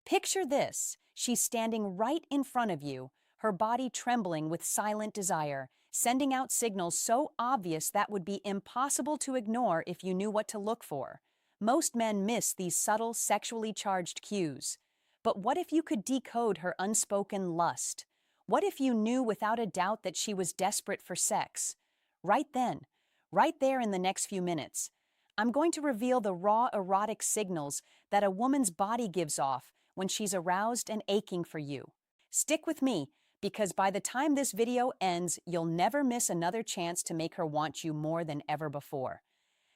Picture this. She's standing right in front of you, her body trembling with silent desire, sending out signals so obvious that would be impossible to ignore if you knew what to look for. Most men miss these subtle, sexually charged cues. But what if you could decode her unspoken lust? What if you knew without a doubt that she was desperate for sex? Right then, right there in the next few minutes, I'm going to reveal the raw erotic signals that a woman's body gives off when she's aroused and aching for you. Stick with me, because by the time this video ends, you'll never miss another chance to make her want you more than ever before.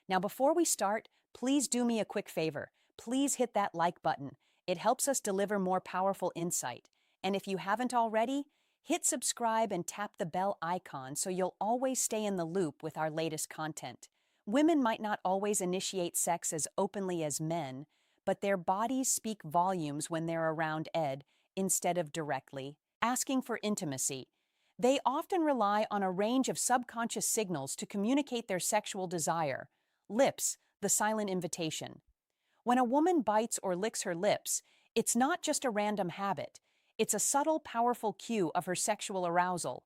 Now, before we start, please do me a quick favor. Please hit that like button. It helps us deliver more powerful insight. And if you haven't already, hit subscribe and tap the bell icon so you'll always stay in the loop with our latest content. Women might not always initiate sex as openly as men, but their bodies speak volumes when they're around Ed instead of directly asking for intimacy. They often rely on a range of subconscious signals to communicate their sexual desire. Lips, the silent invitation. When a woman bites or licks her lips, it's not just a random habit. It's a subtle, powerful cue of her sexual arousal.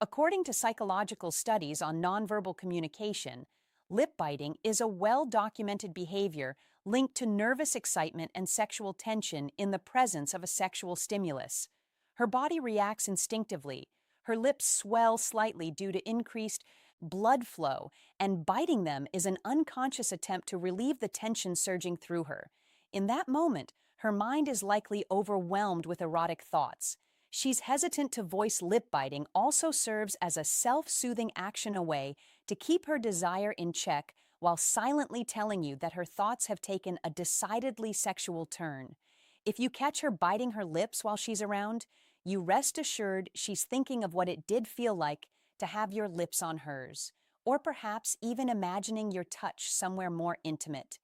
According to psychological studies on nonverbal communication, lip biting is a well-documented behavior linked to nervous excitement and sexual tension in the presence of a sexual stimulus. Her body reacts instinctively. Her lips swell slightly due to increased blood flow, and biting them is an unconscious attempt to relieve the tension surging through her. In that moment, her mind is likely overwhelmed with erotic thoughts. She's hesitant to voice lip biting also serves as a self-soothing action away to keep her desire in check while silently telling you that her thoughts have taken a decidedly sexual turn. If you catch her biting her lips while she's around, you rest assured she's thinking of what it did feel like to have your lips on hers, or perhaps even imagining your touch somewhere more intimate.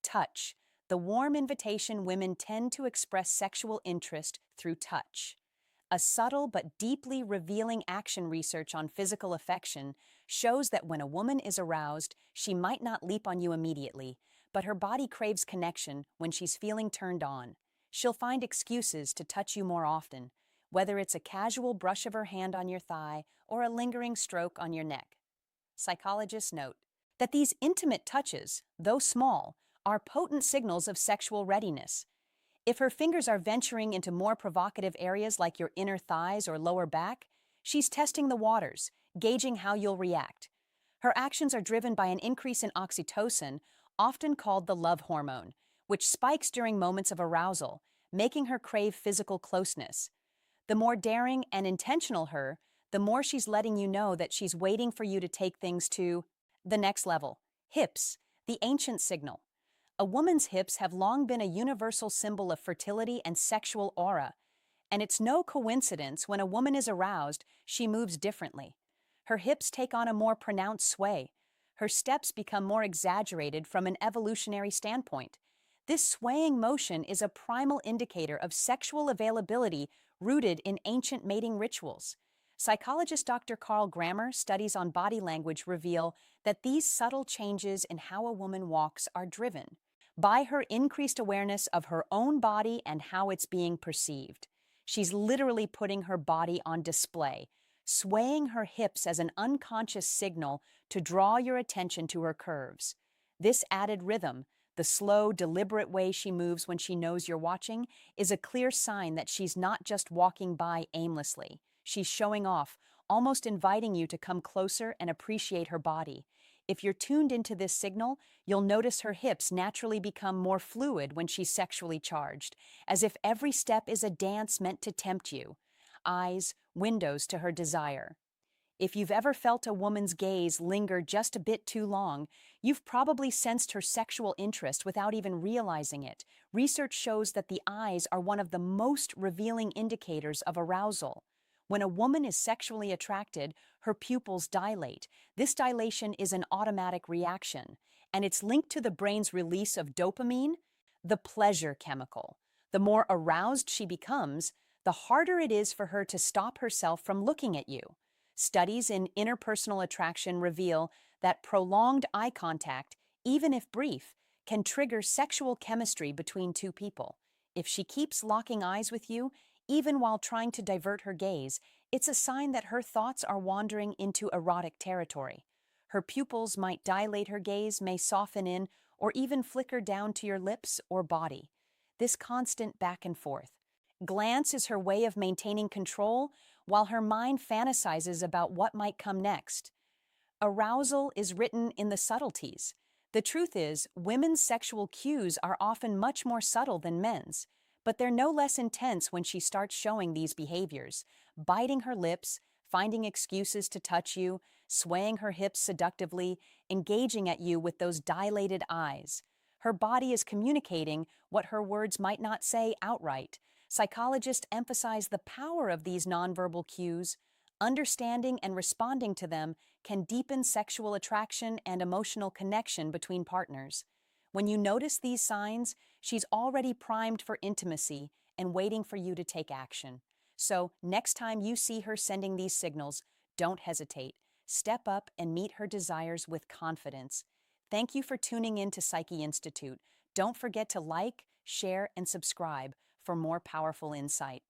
Touch, the warm invitation women tend to express sexual interest through touch. A subtle but deeply revealing action research on physical affection shows that when a woman is aroused, she might not leap on you immediately, but her body craves connection when she's feeling turned on. She'll find excuses to touch you more often, whether it's a casual brush of her hand on your thigh or a lingering stroke on your neck. Psychologists note that these intimate touches, though small, are potent signals of sexual readiness. If her fingers are venturing into more provocative areas like your inner thighs or lower back, she's testing the waters, gauging how you'll react. Her actions are driven by an increase in oxytocin, often called the love hormone, which spikes during moments of arousal, making her crave physical closeness. The more daring and intentional her, the more she's letting you know that she's waiting for you to take things to the next level. Hips, the ancient signal. A woman's hips have long been a universal symbol of fertility and sexual aura, and it's no coincidence when a woman is aroused, she moves differently. Her hips take on a more pronounced sway. Her steps become more exaggerated from an evolutionary standpoint. This swaying motion is a primal indicator of sexual availability rooted in ancient mating rituals. Psychologist Dr. Carl Grammer studies on body language reveal that these subtle changes in how a woman walks are driven by her increased awareness of her own body and how it's being perceived. She's literally putting her body on display, swaying her hips as an unconscious signal to draw your attention to her curves. This added rhythm, the slow, deliberate way she moves when she knows you're watching, is a clear sign that she's not just walking by aimlessly. She's showing off, almost inviting you to come closer and appreciate her body. If you're tuned into this signal, you'll notice her hips naturally become more fluid when she's sexually charged, as if every step is a dance meant to tempt you. Eyes, windows to her desire. If you've ever felt a woman's gaze linger just a bit too long, you've probably sensed her sexual interest without even realizing it. Research shows that the eyes are one of the most revealing indicators of arousal. When a woman is sexually attracted, her pupils dilate. This dilation is an automatic reaction, and it's linked to the brain's release of dopamine, the pleasure chemical. The more aroused she becomes, the harder it is for her to stop herself from looking at you. Studies in interpersonal attraction reveal that prolonged eye contact, even if brief, can trigger sexual chemistry between two people. If she keeps locking eyes with you, even while trying to divert her gaze, it's a sign that her thoughts are wandering into erotic territory. Her pupils might dilate, her gaze may soften in, or even flicker down to your lips or body. This constant back and forth. Glance is her way of maintaining control while her mind fantasizes about what might come next. Arousal is written in the subtleties. The truth is, women's sexual cues are often much more subtle than men's, but they're no less intense when she starts showing these behaviors, biting her lips, finding excuses to touch you, swaying her hips seductively, engaging at you with those dilated eyes. Her body is communicating what her words might not say outright. Psychologists emphasize the power of these nonverbal cues. Understanding and responding to them can deepen sexual attraction and emotional connection between partners. When you notice these signs, she's already primed for intimacy and waiting for you to take action. So, next time you see her sending these signals, don't hesitate. Step up and meet her desires with confidence. Thank you for tuning in to Psyche Institute. Don't forget to like, share, and subscribe for more powerful insight.